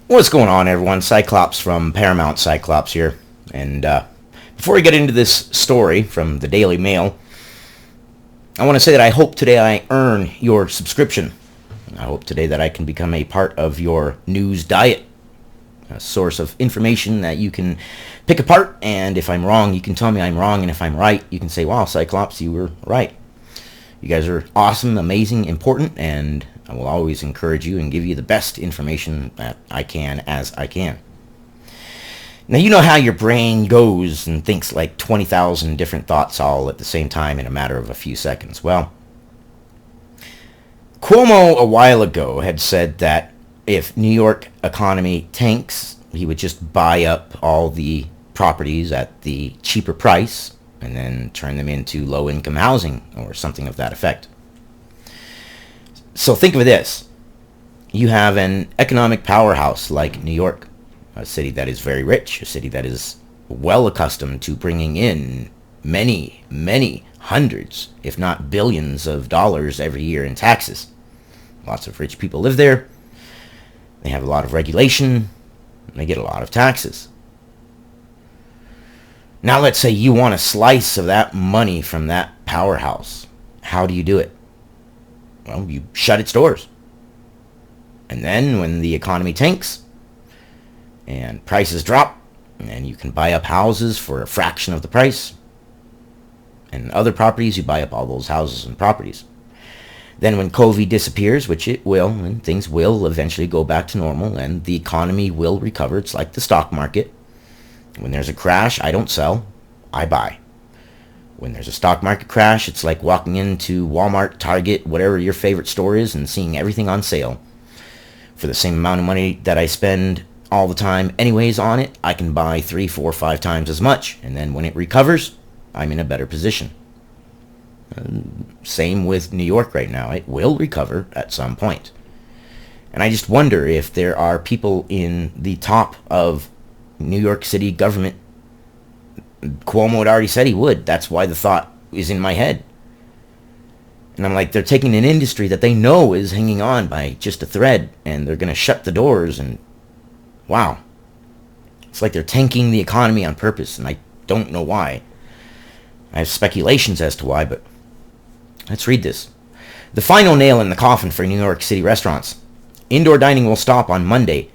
What's going on, everyone? Cyclops from Paramount Cyclops here. And before we get into this story from the Daily Mail, I want to say that I hope today I earn your subscription. I hope today that I can become a part of your news diet, a source of information that you can pick apart. And if I'm wrong, you can tell me I'm wrong. And if I'm right, you can say, wow, Cyclops, you were right. You guys are awesome, amazing, important, and I will always encourage you and give you the best information that I can as I can. Now, you know how your brain goes and thinks like 20,000 different thoughts all at the same time in a matter of a few seconds. Well, Cuomo a while ago had said that if New York economy tanks, he would just buy up all the properties at the cheaper price and then turn them into low-income housing or something of that effect. So think of this. You have an economic powerhouse like New York, a city that is very rich, a city that is well accustomed to bringing in many, many hundreds, if not billions of dollars every year in taxes. Lots of rich people live there. They have a lot of regulation. And they get a lot of taxes. Now let's say you want a slice of that money from that powerhouse. How do you do it? Well, you shut its doors. And then when the economy tanks and prices drop, and you can buy up houses for a fraction of the price, and other properties, you buy up all those houses and properties. Then when COVID disappears, which it will, and things will eventually go back to normal, and the economy will recover. It's like the stock market. When there's a crash, I don't sell, I buy. When there's a stock market crash, it's like walking into Walmart, Target, whatever your favorite store is, and seeing everything on sale. For the same amount of money that I spend all the time anyways on it, I can buy 3, 4, 5 times as much. And then when it recovers, I'm in a better position. Same with New York right now. It will recover at some point. And I just wonder if there are people in the top of New York City government. Cuomo had already said he would. That's why the thought is in my head. And I'm like, they're taking an industry that they know is hanging on by just a thread, and they're going to shut the doors, and wow. It's like they're tanking the economy on purpose, and I don't know why. I have speculations as to why, but let's read this. The final nail in the coffin for New York City restaurants. Indoor dining will stop on Monday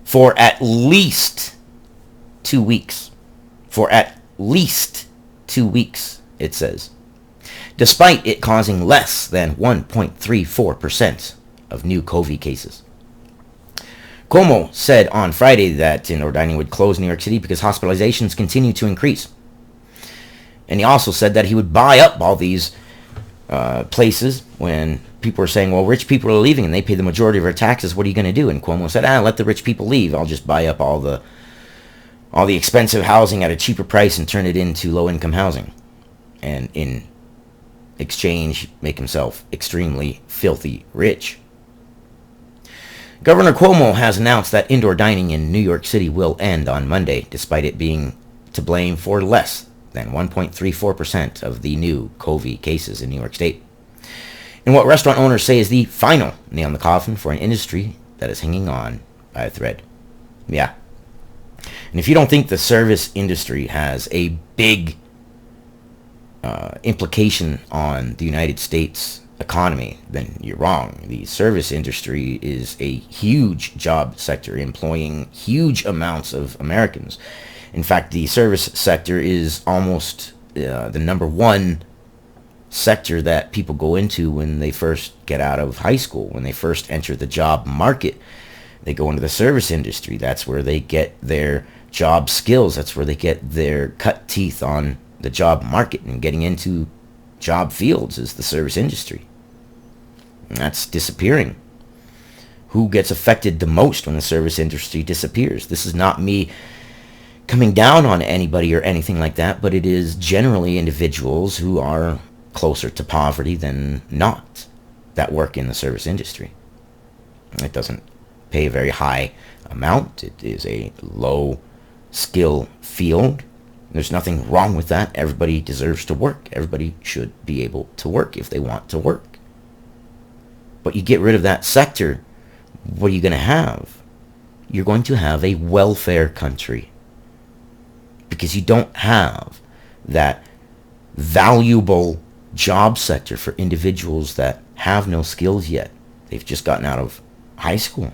for at least 2 weeks. For at least 2 weeks, it says. Despite it causing less than 1.34% of new COVID cases. Cuomo said on Friday that indoor dining would close in New York City because hospitalizations continue to increase. And he also said that he would buy up all these places when people were saying, well, rich people are leaving and they pay the majority of our taxes. What are you going to do? And Cuomo said, let the rich people leave. I'll just buy up all the expensive housing at a cheaper price and turn it into low-income housing. And in exchange, make himself extremely filthy rich. Governor Cuomo has announced that indoor dining in New York City will end on Monday, despite it being to blame for less than 1.34% of the new COVID cases in New York State. And what restaurant owners say is the final nail in the coffin for an industry that is hanging on by a thread. Yeah. And if you don't think the service industry has a big implication on the United States economy, then you're wrong. The service industry is a huge job sector employing huge amounts of Americans. In fact, the service sector is almost the number one sector that people go into when they first get out of high school. When they first enter the job market, they go into the service industry. That's where they get their job skills. That's where they get their cut teeth on the job market, and getting into job fields is the service industry. And that's disappearing. Who gets affected the most when the service industry disappears? This is not me coming down on anybody or anything like that, but it is generally individuals who are closer to poverty than not that work in the service industry. It doesn't pay a very high amount. It is a low skill field. There's nothing wrong with that. Everybody deserves to work. Everybody should be able to work if they want to work. But you get rid of that sector, what are you going to have? you're going to have a welfare country, because you don't have that valuable job sector for individuals that have no skills yet. They've just gotten out of high school,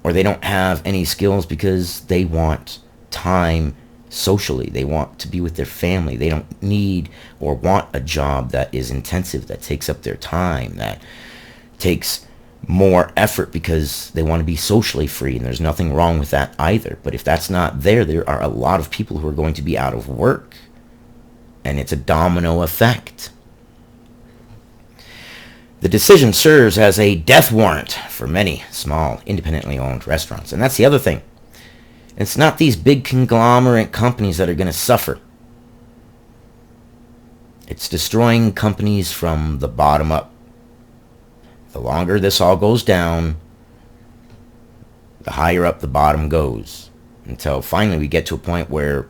or they don't have any skills because they want time socially. They want to be with their family. They don't need or want a job that is intensive, that takes up their time, that takes more effort, because they want to be socially free. And there's nothing wrong with that either. But if that's not there, there are a lot of people who are going to be out of work, and it's a domino effect. The decision serves as a death warrant for many small, independently owned restaurants. And that's the other thing. It's not these big conglomerate companies that are going to suffer. It's destroying companies from the bottom up. The longer this all goes down, the higher up the bottom goes, until finally we get to a point where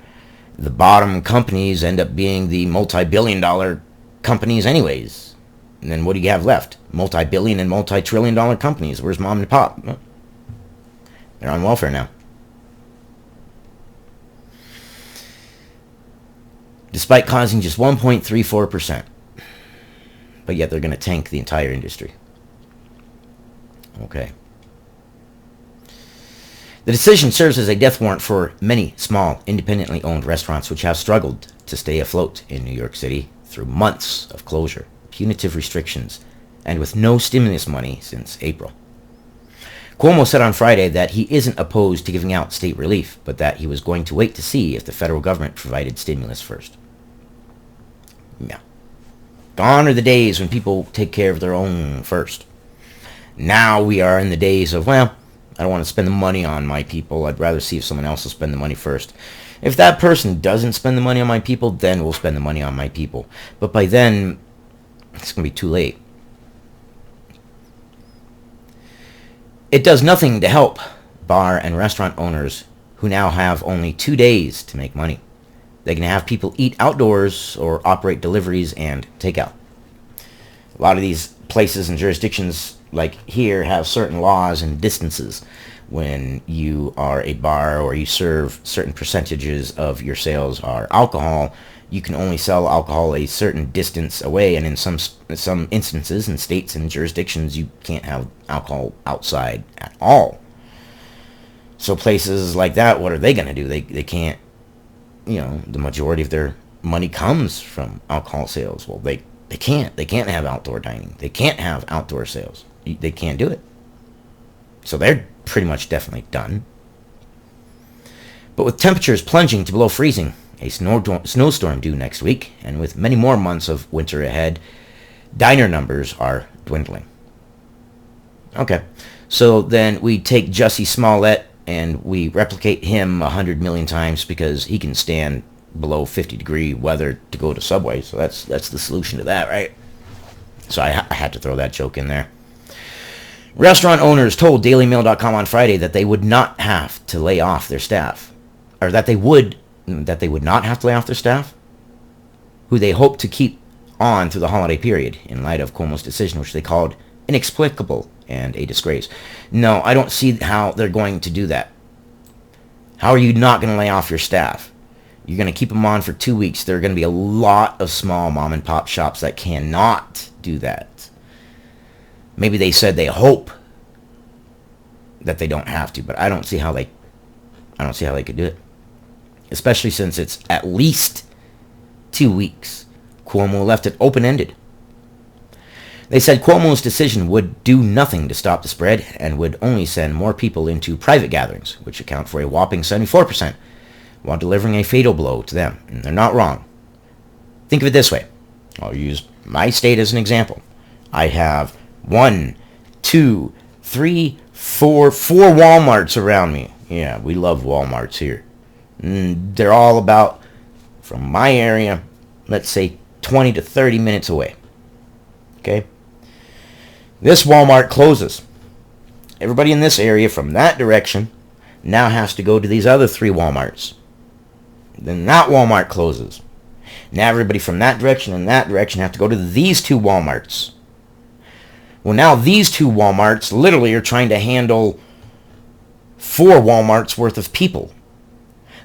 the bottom companies end up being the multi-billion-dollar companies anyways. And then what do you have left? Multi-billion and multi-trillion-dollar companies. Where's mom and pop? They're on welfare now. Despite causing just 1.34%. But yet they're going to tank the entire industry. Okay. The decision serves as a death warrant for many small, independently owned restaurants which have struggled to stay afloat in New York City through months of closure, punitive restrictions, and with no stimulus money since April. Cuomo said on Friday that he isn't opposed to giving out state relief, but that he was going to wait to see if the federal government provided stimulus first. Yeah. Gone are the days when people take care of their own first. Now we are in the days of, well, I don't want to spend the money on my people. I'd rather see if someone else will spend the money first. If that person doesn't spend the money on my people, then we'll spend the money on my people. But by then, it's going to be too late. It does nothing to help bar and restaurant owners who now have only 2 days to make money. They can have people eat outdoors or operate deliveries and takeout. A lot of these places and jurisdictions like here have certain laws and distances. When you are a bar or you serve certain percentages of your sales are alcohol, you can only sell alcohol a certain distance away, and in some instances in states and jurisdictions you can't have alcohol outside at all. So places like that, what are they going to do? They can't, the majority of their money comes from alcohol sales. Well, they can't have outdoor dining. They can't have outdoor sales. They can't do it. So they're pretty much definitely done. But with temperatures plunging to below freezing, a snowstorm due next week, and with many more months of winter ahead, diner numbers are dwindling. Okay, so then we take Jussie Smollett and we replicate him 100 million times, because he can stand below 50-degree weather to go to Subway. So that's the solution to that, right? So I had to throw that joke in there. Restaurant owners told DailyMail.com on Friday that they would not have to lay off their staff, or that they would not have to lay off their staff, who they hope to keep on through the holiday period in light of Cuomo's decision, which they called inexplicable and a disgrace. No, I don't see how they're going to do that. How are you not going to lay off your staff? You're going to keep them on for 2 weeks. There are going to be a lot of small mom and pop shops that cannot do that. Maybe they said they hope that they don't have to, but I don't see how they could do it. Especially since it's at least 2 weeks. Cuomo left it open-ended. They said Cuomo's decision would do nothing to stop the spread and would only send more people into private gatherings, which account for a whopping 74%, while delivering a fatal blow to them. And they're not wrong. Think of it this way. I'll use my state as an example. I have 1, 2, 3, 4 Walmarts around me. Yeah, we love Walmarts here. They're all about, from my area, let's say 20 to 30 minutes away. Okay? This Walmart closes. Everybody in this area from that direction now has to go to these other 3 Walmarts. Then that Walmart closes. Now everybody from that direction and that direction have to go to these 2 Walmarts. Well, now these 2 Walmarts literally are trying to handle 4 Walmarts worth of people.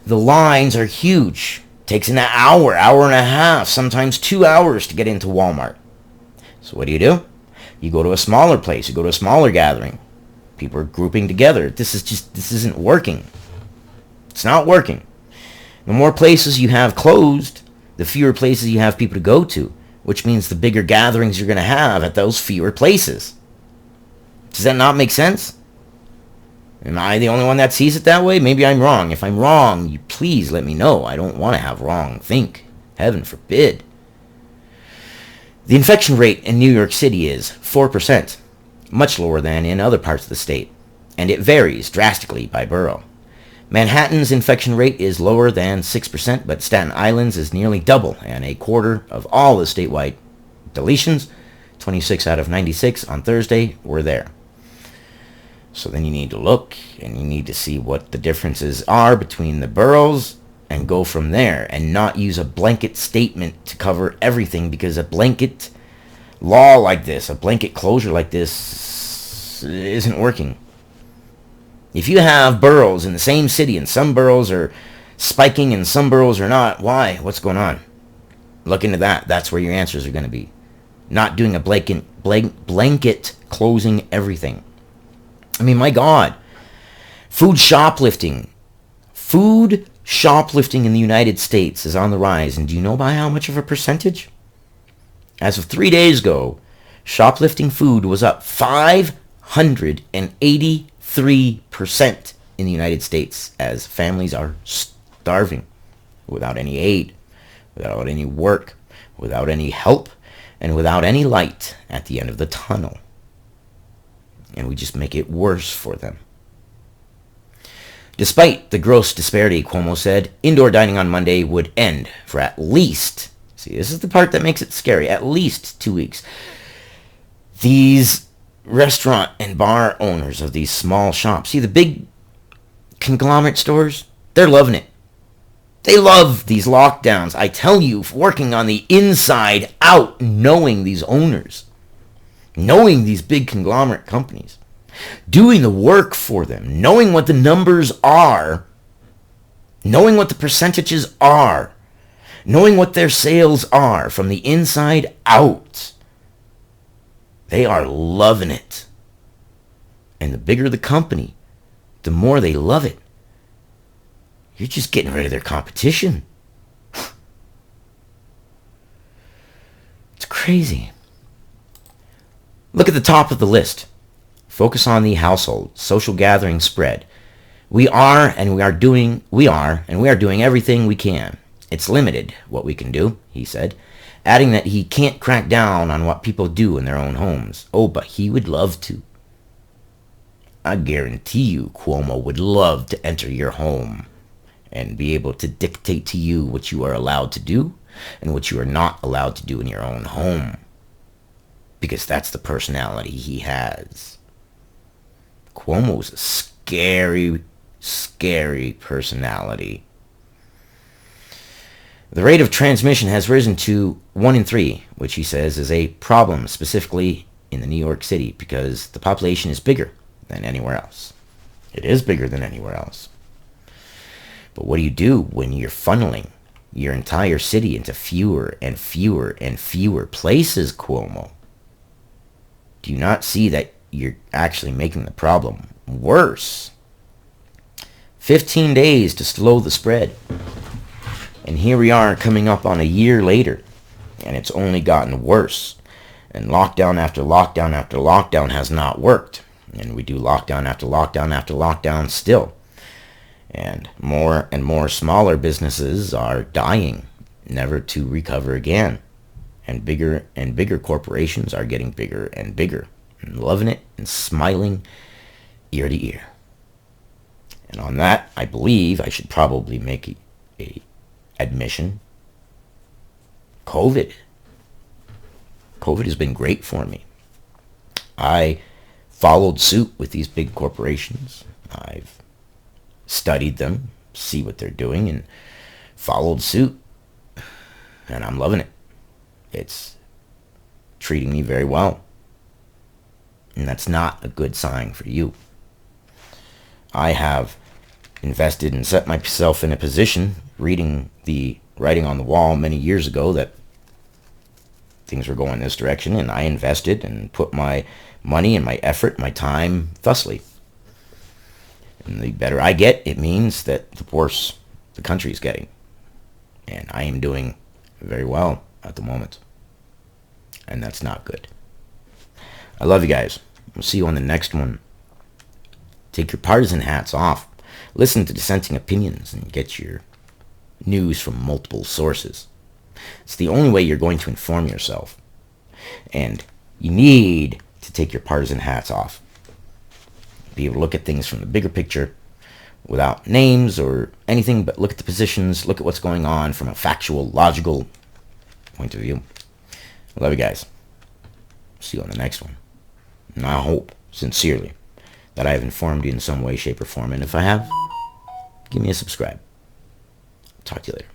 The lines are huge. Takes an hour, hour and a half, sometimes 2 hours to get into Walmart. So what do? You go to a smaller place. You go to a smaller gathering. People are grouping together. This isn't working. It's not working. The more places you have closed, the fewer places you have people to go to, which means the bigger gatherings you're going to have at those fewer places. Does that not make sense? Am I the only one that sees it that way? Maybe I'm wrong. If I'm wrong, you please let me know. I don't want to have wrong think. Heaven forbid. The infection rate in New York City is 4%, much lower than in other parts of the state, and it varies drastically by borough. Manhattan's infection rate is lower than 6%, but Staten Island's is nearly double, and a quarter of all the statewide deletions, 26 out of 96 on Thursday, were there. So then you need to look, and you need to see what the differences are between the boroughs, and go from there, and not use a blanket statement to cover everything, because a blanket law like this, a blanket closure like this, isn't working. If you have boroughs in the same city, and some boroughs are spiking and some boroughs are not, why? What's going on? Look into that. That's where your answers are going to be. Not doing a blanket closing everything. I mean, my God. Food shoplifting. Food shoplifting in the United States is on the rise. And do you know by how much of a percentage? As of 3 days ago, shoplifting food was up 583% in the United States, as families are starving without any aid, without any work, without any help, and without any light at the end of the tunnel. And we just make it worse for them. Despite the gross disparity, Cuomo said, indoor dining on Monday would end for at least, see, this is the part that makes it scary, at least 2 weeks. These restaurant and bar owners of these small shops, see the big conglomerate stores, they're loving it. They love these lockdowns. I tell you, working on the inside out, knowing these owners, knowing these big conglomerate companies, doing the work for them, knowing what the numbers are, knowing what the percentages are, knowing what their sales are from the inside out. They are loving it. And the bigger the company, the more they love it. You're just getting rid of their competition. It's crazy. Look at the top of the list. Focus on the household, social gathering spread. We are doing everything we can. It's limited what we can do, he said, adding that he can't crack down on what people do in their own homes. Oh, but he would love to. I guarantee you Cuomo would love to enter your home and be able to dictate to you what you are allowed to do and what you are not allowed to do in your own home. Because that's the personality he has. Cuomo's a scary, scary personality. The rate of transmission has risen to 1 in 3, which he says is a problem specifically in the New York City because the population is bigger than anywhere else. It is bigger than anywhere else. But what do you do when you're funneling your entire city into fewer and fewer and fewer places, Cuomo? Do you not see that you're actually making the problem worse? 15 days to slow the spread. And here we are coming up on a year later, and it's only gotten worse. And lockdown after lockdown after lockdown has not worked. And we do lockdown after lockdown after lockdown still. And more smaller businesses are dying, never to recover again. And bigger corporations are getting bigger and bigger, and loving it and smiling ear to ear. And on that, I believe I should probably make a admission. COVID has been great for me. I followed suit with these big corporations. I've studied them, see what they're doing, and followed suit. And I'm loving it. It's treating me very well. And that's not a good sign for you. I have invested and set myself in a position, reading the writing on the wall many years ago, that things were going this direction, and I invested and put my money and my effort, my time thusly. And the better I get, it means that the worse the country is getting. And I am doing very well at the moment. And that's not good. I love you guys. We'll see you on the next one. Take your partisan hats off. Listen to dissenting opinions and get your news from multiple sources. It's the only way you're going to inform yourself. And you need to take your partisan hats off. Be able to look at things from the bigger picture without names or anything, but look at the positions, look at what's going on from a factual, logical point of view. I love you guys. See you on the next one. And I hope, sincerely, that I have informed you in some way, shape, or form. And if I have, give me a subscribe. Talk to you later.